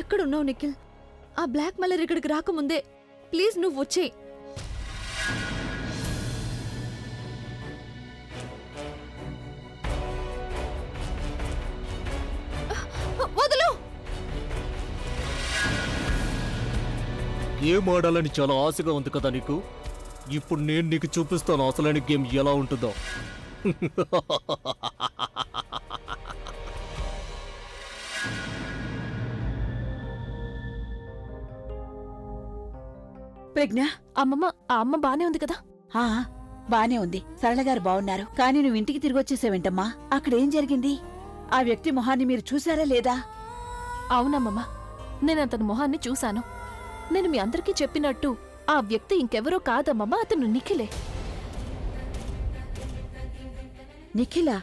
ఎక్కడున్నావు నిఖిల్? ఆ black mailer ఇక్కడికి రాకముందే ప్లీజ్ నువ్వు వచ్చేయ్. వదులు. గేమ్ ఆడాలని చాలా ఆశగా ఉంది కదా నీకు. ఇప్పుడు నేను నీకు చూపిస్తాను అసలైన గేమ్ ఎలా ఉంటుందో. ప్రజ్ఞ, అమ్మమ్మ, ఆ అమ్మ బానే ఉంది కదా? ఆ బానే ఉంది. సరళగారు బావున్నారు. కానీ నువ్వు ఇంటికి తిరిగొచ్చేసావేంటమ్మా? అక్కడేం జరిగింది? ఆ వ్యక్తి మొహాన్ని మీరు చూసారా లేదా? అవునమ్మమ్మ, నేను అతని మొహాన్ని చూశాను. నేను మీ అందరికీ చెప్పినట్టు ఆ వ్యక్తి ఇంకెవరో కాదమ్మమ్మ, అతను నిఖిలే. నిఖిలా?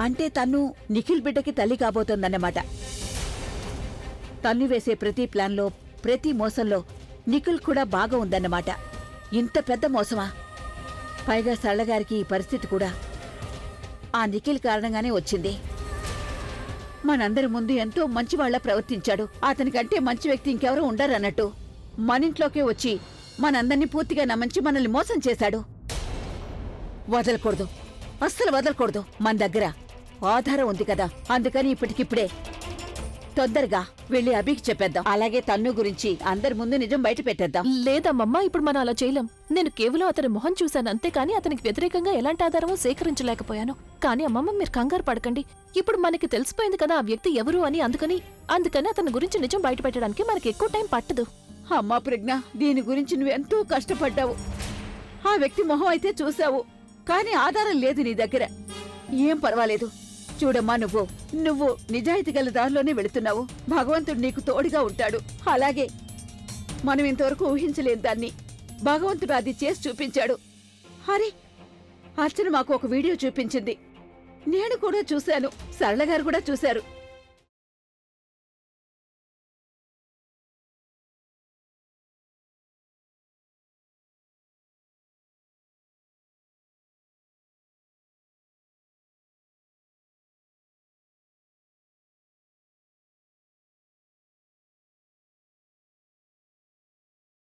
అంటే తను నిఖిల్ బిడ్డకి తల్లి కాబోతోందన్నమాట. తన్ను వేసే ప్రతి ప్లాన్లో, ప్రతి మోసంలో నిఖిల్ కూడా బాగా ఉందన్నమాట. ఇంత పెద్ద మోసమా? పైగా సరళగారికి ఈ పరిస్థితి కూడా ఆ నిఖిల్ కారణంగానే వచ్చింది. మనందరి ముందు ఎంతో మంచివాళ్లా ప్రవర్తించాడు. అతనికంటే మంచి వ్యక్తి ఇంకెవరూ ఉండరన్నట్టు మనింట్లోకే వచ్చి మనందర్నీ పూర్తిగా నమ్మించి మనల్ని మోసం చేశాడు. వదలకూడదు, అస్సలు వదలకూడదు. మన దగ్గర ఆధారం ఉంది కదా, అందుకని ఇప్పటికిప్పుడే తొందరగా వెళ్ళి అభికి చెప్పేద్దాం. అలాగే తన్ను గురించి అందరి ముందు నిజం బయట పెట్టేద్దాం. లేదమ్మమ్మ, ఇప్పుడు మనం అలా చేయలేం. నేను కేవలం అతని మొహం చూశాను అంతేకాని అతనికి వ్యతిరేకంగా ఎలాంటి ఆధారమూ సేకరించలేకపోయాను. కానీ అమ్మమ్మ, మీరు కంగారు పడకండి. ఇప్పుడు మనకి తెలిసిపోయింది కదా ఆ వ్యక్తి ఎవరు అని. అందుకని అతని గురించి నిజం బయట పెట్టడానికి మనకి ఎక్కువ టైం పట్టదు. అమ్మా ప్రజ్ఞ, దీని గురించి నువ్వెంతో కష్టపడ్డావు. ఆ వ్యక్తి మొహం అయితే చూశావు, కానీ ఆధారం లేదు నీ దగ్గర. ఏం పర్వాలేదు. చూడమ్మా, నువ్వు నిజాయితీ గల దారిలోనే వెళుతున్నావు. భగవంతుడు నీకు తోడుగా ఉంటాడు. అలాగే మనం ఇంతవరకు ఊహించలేని దాన్ని భగవంతుడు అది చేసి చూపించాడు. అరే, అర్చన మాకు ఒక వీడియో చూపించింది. నేను కూడా చూశాను, సరళగారు కూడా చూశారు.